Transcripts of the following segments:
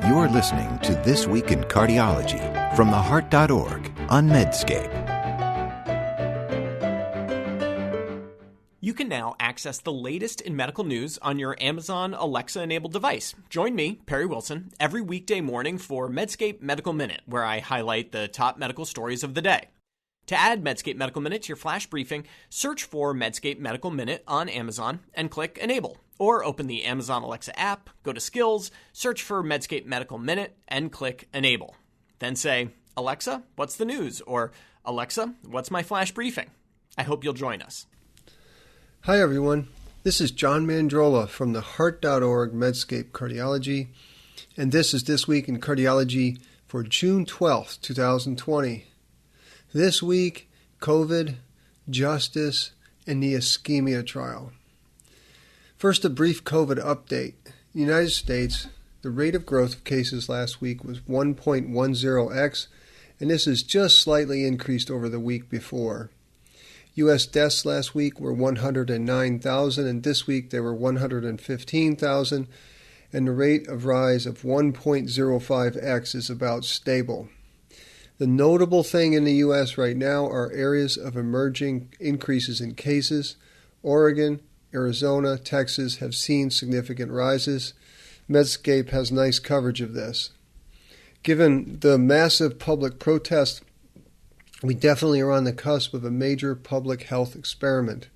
You're listening to This Week in Cardiology from theheart.org on Medscape. You can now access the latest in medical news on your Amazon Alexa-enabled device. Join me, Perry Wilson, every weekday morning for Medscape Medical Minute, where I highlight the top medical stories of the day. To add Medscape Medical Minute to your flash briefing, search for Medscape Medical Minute on Amazon and click Enable. Or open the Amazon Alexa app, go to Skills, search for Medscape Medical Minute, and click Enable. Then say, Alexa, what's the news? Or, Alexa, what's my flash briefing? I hope you'll join us. Hi everyone, this is John Mandrola from theheart.org Medscape Cardiology, and this is This Week in Cardiology for June 12th, 2020. This week, COVID, justice, and the ISCHEMIA trial. First, a brief COVID update. In the United States, the rate of growth of cases last week was 1.10x, and this is just slightly increased over the week before. U.S. deaths last week were 109,000, and this week they were 115,000, and the rate of rise of 1.05x is about stable. The notable thing in the U.S. right now are areas of emerging increases in cases. Oregon, Arizona, Texas have seen significant rises. Medscape has nice coverage of this. Given the massive public protest, we definitely are on the cusp of a major public health experiment.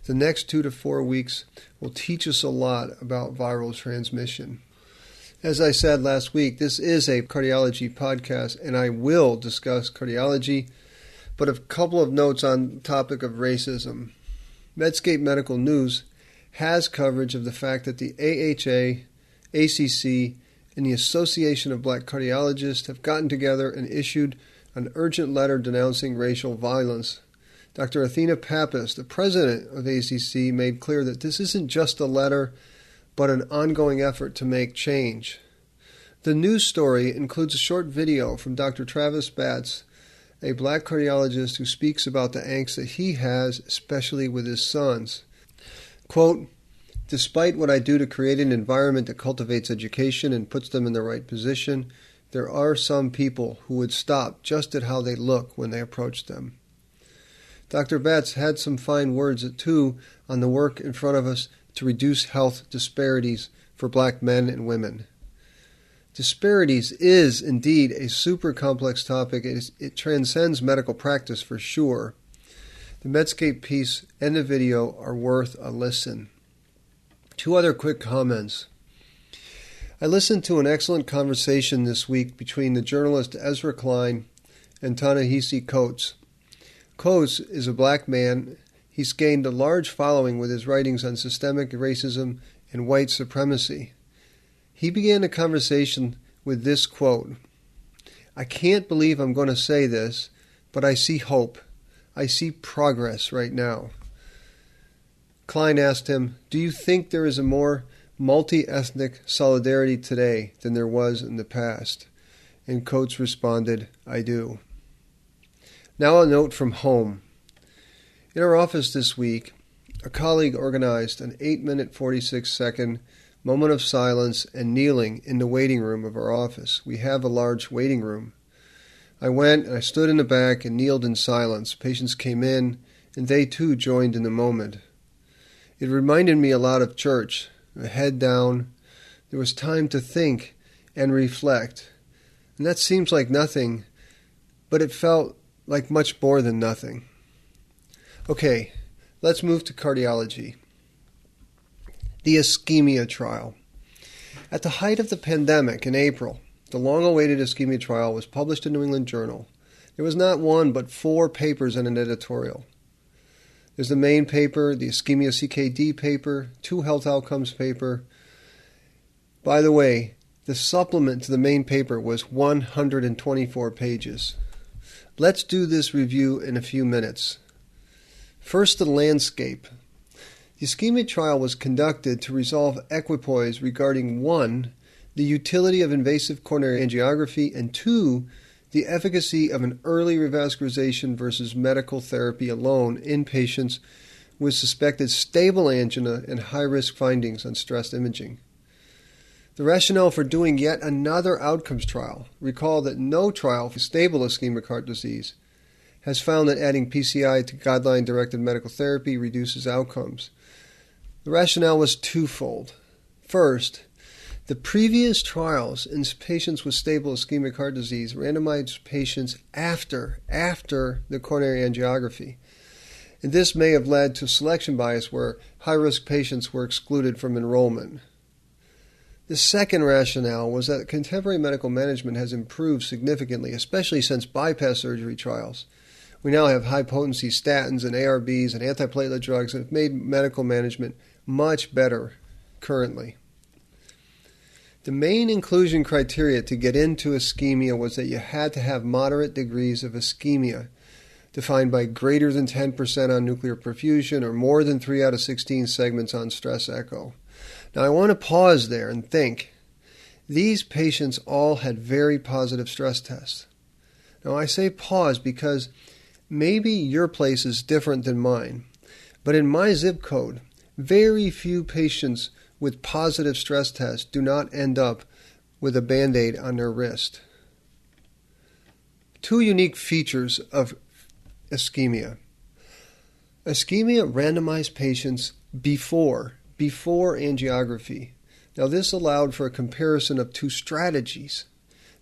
The next 2 to 4 weeks will teach us a lot about viral transmission. As I said last week, this is a cardiology podcast, and I will discuss cardiology, but a couple of notes on the topic of racism. Medscape Medical News has coverage of the fact that the AHA, ACC, and the Association of Black Cardiologists have gotten together and issued an urgent letter denouncing racial violence. Dr. Athena Pappas, the president of ACC, made clear that this isn't just a letter, but an ongoing effort to make change. The news story includes a short video from Dr. Travis Batts, a black cardiologist who speaks about the angst that he has, especially with his sons. Quote, "Despite what I do to create an environment that cultivates education and puts them in the right position, there are some people who would stop just at how they look when they approach them." Dr. Batts had some fine words, too, on the work in front of us to reduce health disparities for black men and women. Disparities is indeed a super complex topic. It transcends medical practice for sure. The Medscape piece and the video are worth a listen. 2 other quick comments. I listened to an excellent conversation this week between the journalist Ezra Klein and Ta-Nehisi Coates. Coates is a black man. He's gained a large following with his writings on systemic racism and white supremacy. He began the conversation with this quote, "I can't believe I'm going to say this, but I see hope. I see progress right now." Klein asked him, "Do you think there is a more multi-ethnic solidarity today than there was in the past?" And Coates responded, "I do." Now a note from home. In our office this week, a colleague organized an 8-minute 46-second moment of silence and kneeling in the waiting room of our office. We have a large waiting room. I went and I stood in the back and kneeled in silence. Patients came in, and they too joined in the moment. It reminded me a lot of church. A head down. There was time to think and reflect. And that seems like nothing, but it felt like much more than nothing. Okay, let's move to cardiology. The ISCHEMIA trial. At the height of the pandemic in April, the long-awaited ISCHEMIA trial was published in New England Journal. There was not 1 but 4 papers and an editorial. There's the main paper, the ISCHEMIA CKD paper, 2 health outcomes paper. By the way, the supplement to the main paper was 124 pages. Let's do this review in a few minutes. First, the landscape. The ISCHEMIA trial was conducted to resolve equipoise regarding 1, the utility of invasive coronary angiography, and 2, the efficacy of an early revascularization versus medical therapy alone in patients with suspected stable angina and high-risk findings on stress imaging. The rationale for doing yet another outcomes trial, recall that no trial for stable ischemic heart disease has found that adding PCI to guideline-directed medical therapy reduces outcomes. The rationale was twofold. First, the previous trials in patients with stable ischemic heart disease randomized patients after the coronary angiography. And this may have led to selection bias where high-risk patients were excluded from enrollment. The second rationale was that contemporary medical management has improved significantly, especially since bypass surgery trials. We now have high-potency statins and ARBs and antiplatelet drugs that have made medical management much better currently. The main inclusion criteria to get into ischemia was that you had to have moderate degrees of ischemia, defined by greater than 10% on nuclear perfusion or more than 3 out of 16 segments on stress echo. Now I want to pause there and think. These patients all had very positive stress tests. Now I say pause because maybe your place is different than mine, but in my zip code, very few patients with positive stress tests do not end up with a Band-Aid on their wrist. Two unique features of ischemia. Ischemia randomized patients before angiography. Now this allowed for a comparison of two strategies.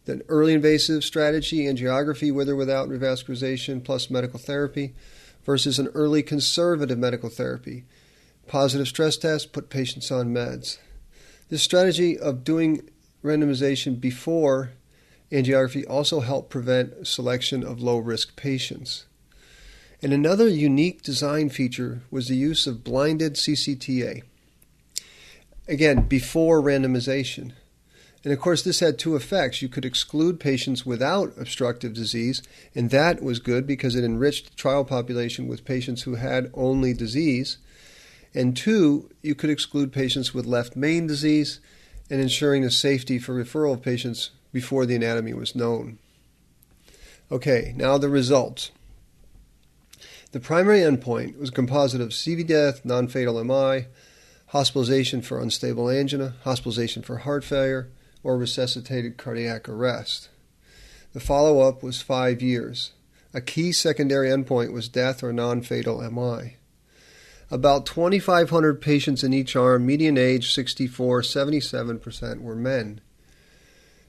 The early invasive strategy, angiography with or without revascularization plus medical therapy, versus an early conservative medical therapy. Positive stress tests put patients on meds. This strategy of doing randomization before angiography also helped prevent selection of low-risk patients. And another unique design feature was the use of blinded CCTA. Again, before randomization. And of course, this had two effects. You could exclude patients without obstructive disease, and that was good because it enriched the trial population with patients who had only disease. And two, you could exclude patients with left main disease and ensuring the safety for referral of patients before the anatomy was known. Okay, now the results. The primary endpoint was a composite of CV death, non-fatal MI, hospitalization for unstable angina, hospitalization for heart failure, or resuscitated cardiac arrest. The follow-up was 5 years. A key secondary endpoint was death or non-fatal MI. About 2,500 patients in each arm, median age 64, 77% were men.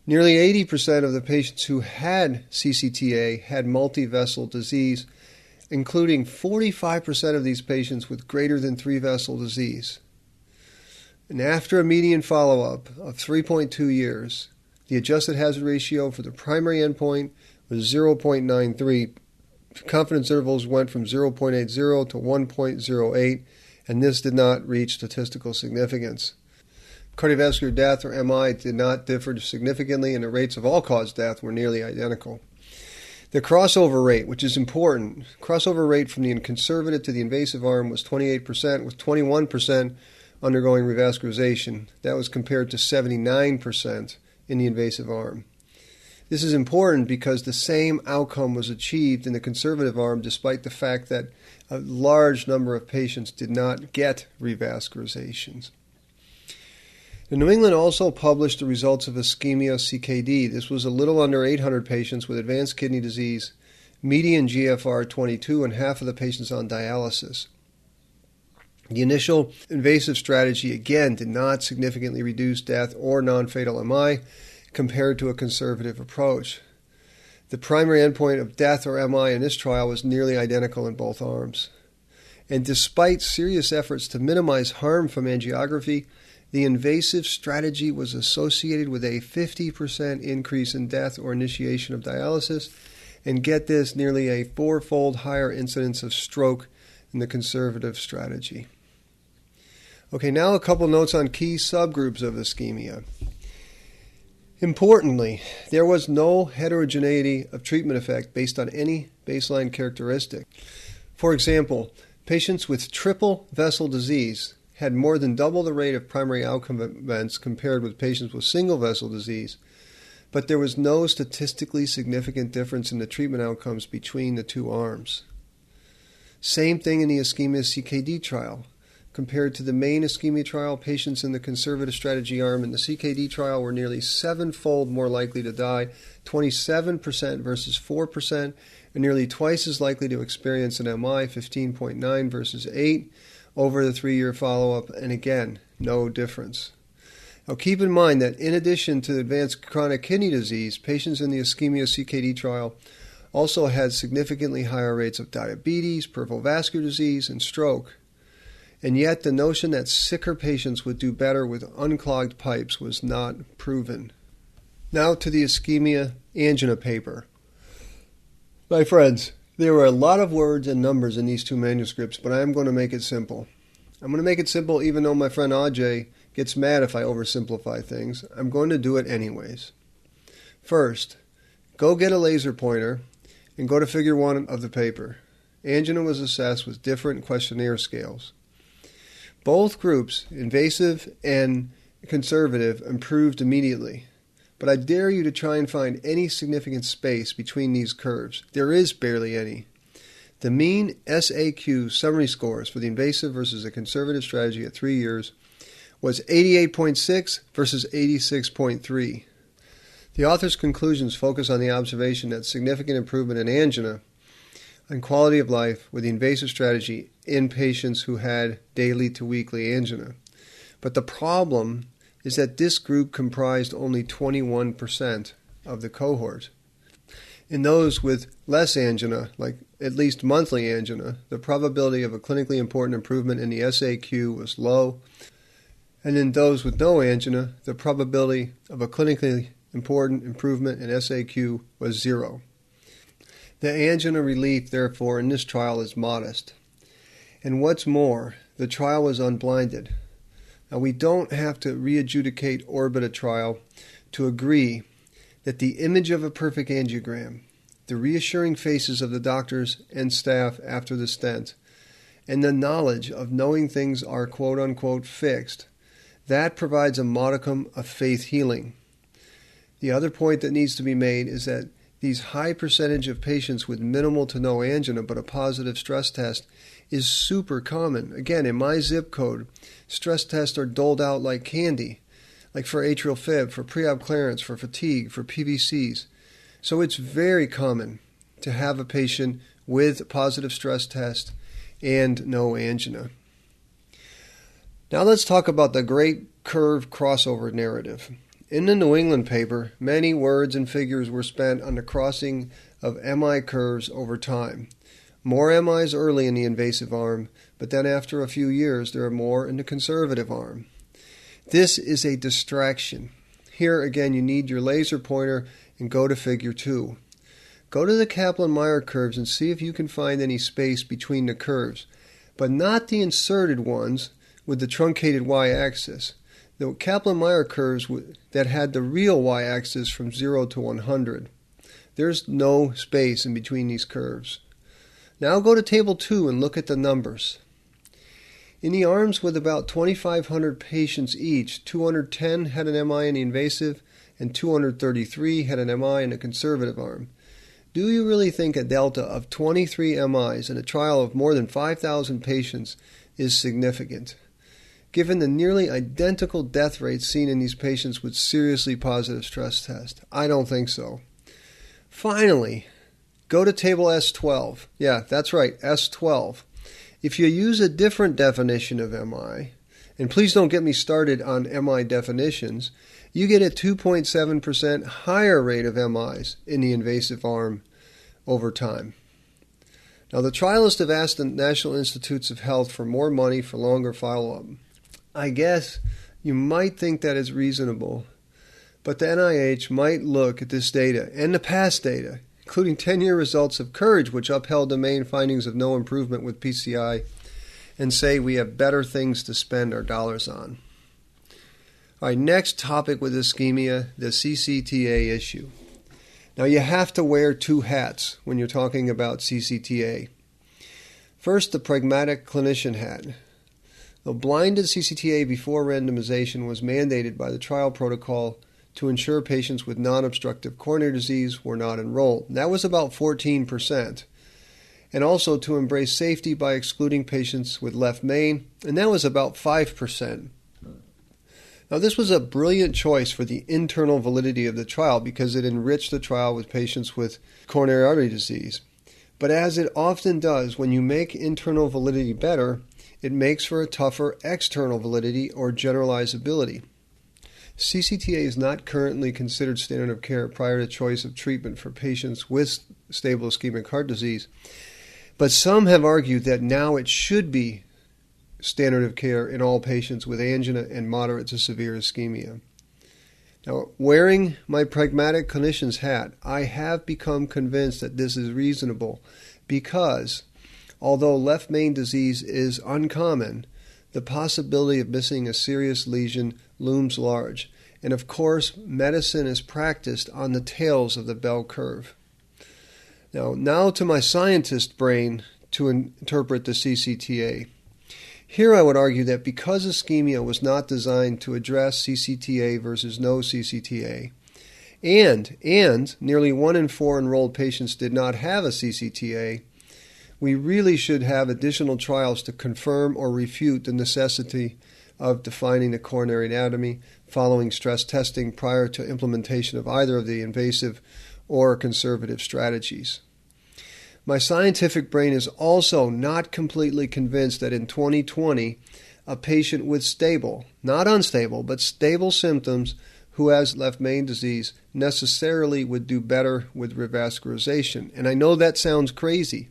Nearly 80% of the patients who had CCTA had multi-vessel disease, including 45% of these patients with greater than 3-vessel disease. And after a median follow-up of 3.2 years, the adjusted hazard ratio for the primary endpoint was 0.93. Confidence intervals went from 0.80 to 1.08, and this did not reach statistical significance. Cardiovascular death, or MI, did not differ significantly, and the rates of all-cause death were nearly identical. The crossover rate, which is important, crossover rate from the conservative to the invasive arm was 28%, with 21% undergoing revascularization. That was compared to 79% in the invasive arm. This is important because the same outcome was achieved in the conservative arm despite the fact that a large number of patients did not get revascularizations. The New England also published the results of ischemia CKD. This was a little under 800 patients with advanced kidney disease, median GFR 22, and half of the patients on dialysis. The initial invasive strategy, again, did not significantly reduce death or non-fatal MI compared to a conservative approach. The primary endpoint of death or MI in this trial was nearly identical in both arms. And despite serious efforts to minimize harm from angiography, the invasive strategy was associated with a 50% increase in death or initiation of dialysis, and get this, nearly a 4-fold higher incidence of stroke than the conservative strategy. Okay, now a couple notes on key subgroups of ischemia. Importantly, there was no heterogeneity of treatment effect based on any baseline characteristic. For example, patients with triple vessel disease had more than double the rate of primary outcome events compared with patients with single vessel disease, but there was no statistically significant difference in the treatment outcomes between the two arms. Same thing in the ischemia CKD trial. compared to the main ischemia trial, patients in the conservative strategy arm in the CKD trial were nearly 7-fold more likely to die, 27% versus 4%, and nearly twice as likely to experience an MI, 15.9 versus 8, over the 3-year follow-up, and again, no difference. Now keep in mind that in addition to advanced chronic kidney disease, patients in the ischemia CKD trial also had significantly higher rates of diabetes, peripheral vascular disease, and stroke. And yet the notion that sicker patients would do better with unclogged pipes was not proven. Now to the ischemia angina paper. My friends, there were a lot of words and numbers in these two manuscripts, but I'm going to make it simple. I'm going to make it simple even though my friend Ajay gets mad if I oversimplify things. I'm going to do it anyways. First, go get a laser pointer and go to figure 1 of the paper. Angina was assessed with different questionnaire scales. Both groups, invasive and conservative, improved immediately. But I dare you to try and find any significant space between these curves. There is barely any. The mean SAQ summary scores for the invasive versus the conservative strategy at 3 years was 88.6 versus 86.3. The author's conclusions focus on the observation that significant improvement in angina and quality of life with the invasive strategy in patients who had daily to weekly angina. But the problem is that this group comprised only 21% of the cohort. In those with less angina, like at least monthly angina, the probability of a clinically important improvement in the SAQ was low, and in those with no angina, the probability of a clinically important improvement in SAQ was 0. The angina relief, therefore, in this trial is modest. And what's more, the trial was unblinded. Now, we don't have to re-adjudicate Orbit a trial to agree that the image of a perfect angiogram, the reassuring faces of the doctors and staff after the stent, and the knowledge of knowing things are quote-unquote fixed, that provides a modicum of faith healing. The other point that needs to be made is that these high percentage of patients with minimal to no angina but a positive stress test is super common. Again, in my zip code, stress tests are doled out like candy, like for atrial fib, for pre-op clearance, for fatigue, for PVCs. So it's very common to have a patient with a positive stress test and no angina. Now let's talk about the great curve crossover narrative. In the New England paper, many words and figures were spent on the crossing of MI curves over time. More MIs early in the invasive arm, but then after a few years there are more in the conservative arm. This is a distraction. Here again you need your laser pointer and go to figure 2. Go to the Kaplan-Meier curves and see if you can find any space between the curves, but not the inserted ones with the truncated y-axis. The Kaplan-Meier curves that had the real y-axis from 0 to 100. There's no space in between these curves. Now go to table 2 and look at the numbers. In the arms with about 2,500 patients each, 210 had an MI in the invasive and 233 had an MI in the conservative arm. Do you really think a delta of 23 MIs in a trial of more than 5,000 patients is significant, given the nearly identical death rates seen in these patients with seriously positive stress tests? I don't think so. Finally, go to table S12. Yeah, that's right, S12. If you use a different definition of MI, and please don't get me started on MI definitions, you get a 2.7% higher rate of MIs in the invasive arm over time. Now, the trialists have asked the National Institutes of Health for more money for longer follow-up. I guess you might think that is reasonable, but the NIH might look at this data and the past data, including 10-year results of COURAGE, which upheld the main findings of no improvement with PCI, and say we have better things to spend our dollars on. All right, next topic with ischemia, the CCTA issue. Now, you have to wear two hats when you're talking about CCTA. First, the pragmatic clinician hat. The blinded CCTA before randomization was mandated by the trial protocol to ensure patients with non-obstructive coronary disease were not enrolled. That was about 14%. and also to embrace safety by excluding patients with left main, and that was about 5%. Now, this was a brilliant choice for the internal validity of the trial because it enriched the trial with patients with coronary artery disease. But as it often does, when you make internal validity better, it makes for a tougher external validity or generalizability. CCTA is not currently considered standard of care prior to choice of treatment for patients with stable ischemic heart disease, but some have argued that now it should be standard of care in all patients with angina and moderate to severe ischemia. Now, wearing my pragmatic clinician's hat, I have become convinced that this is reasonable because, although left main disease is uncommon, the possibility of missing a serious lesion looms large. And of course, medicine is practiced on the tails of the bell curve. Now to my scientist brain to interpret the CCTA. Here I would argue that because ischemia was not designed to address CCTA versus no CCTA, and nearly 1 in 4 enrolled patients did not have a CCTA, we really should have additional trials to confirm or refute the necessity of defining the coronary anatomy following stress testing prior to implementation of either of the invasive or conservative strategies. My scientific brain is also not completely convinced that in 2020, a patient with stable, not unstable, but stable symptoms who has left main disease necessarily would do better with revascularization. And I know that sounds crazy,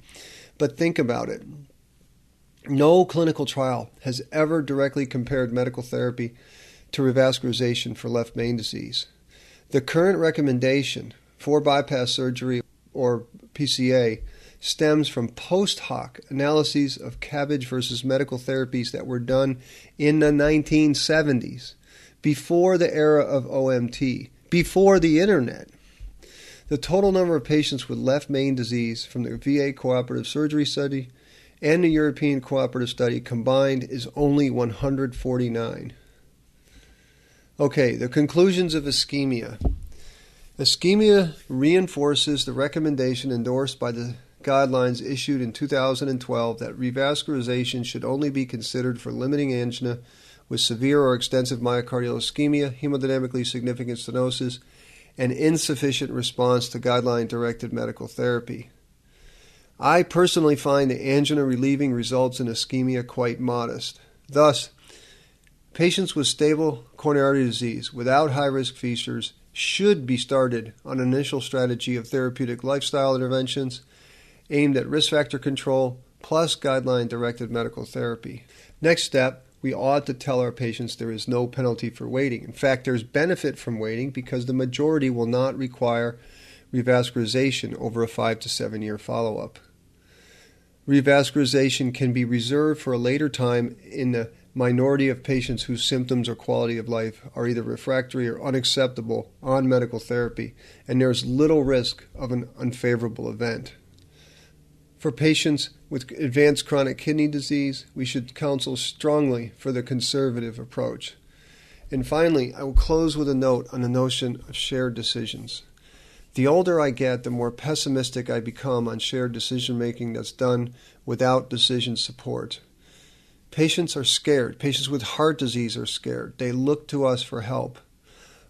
but think about it. No clinical trial has ever directly compared medical therapy to revascularization for left main disease. The current recommendation for bypass surgery or PCA stems from post hoc analyses of CABG versus medical therapies that were done in the 1970s, before the era of OMT, before the internet. The total number of patients with left main disease from the VA Cooperative Surgery Study and the European Cooperative Study combined is only 149. Okay, the conclusions of ischemia. Ischemia reinforces the recommendation endorsed by the guidelines issued in 2012 that revascularization should only be considered for limiting angina with severe or extensive myocardial ischemia, hemodynamically significant stenosis, and insufficient response to guideline-directed medical therapy. I personally find the angina relieving results in ischemia quite modest. Thus, patients with stable coronary artery disease without high-risk features should be started on an initial strategy of therapeutic lifestyle interventions aimed at risk factor control plus guideline-directed medical therapy. Next step, we ought to tell our patients there is no penalty for waiting. In fact, there's benefit from waiting because the majority will not require revascularization over a 5 to 7 year follow-up. Revascularization can be reserved for a later time in the minority of patients whose symptoms or quality of life are either refractory or unacceptable on medical therapy, and there's little risk of an unfavorable event. For patients with advanced chronic kidney disease, we should counsel strongly for the conservative approach. And finally, I will close with a note on the notion of shared decisions. The older I get, the more pessimistic I become on shared decision-making that's done without decision support. Patients are scared. Patients with heart disease are scared. They look to us for help.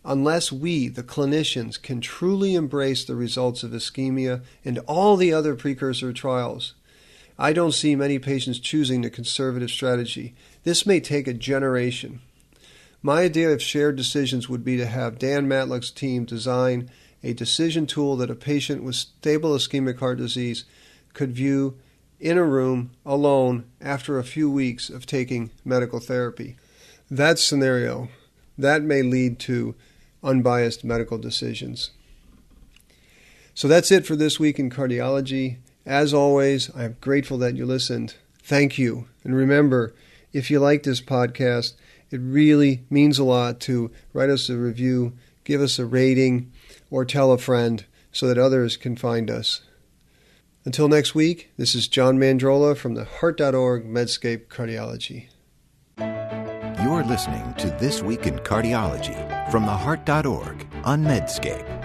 Unless we, the clinicians, can truly embrace the results of ischemia and all the other precursor trials, I don't see many patients choosing the conservative strategy. This may take a generation. My idea of shared decisions would be to have Dan Matlock's team design a decision tool that a patient with stable ischemic heart disease could view in a room alone after a few weeks of taking medical therapy. That scenario, that may lead to unbiased medical decisions. So that's it for this week in cardiology. As always, I'm grateful that you listened. Thank you. And remember, if you like this podcast, it really means a lot to write us a review, give us a rating, or tell a friend so that others can find us. Until next week, this is John Mandrola from the Heart.org Medscape Cardiology. You're listening to This Week in Cardiology from the Heart.org on Medscape.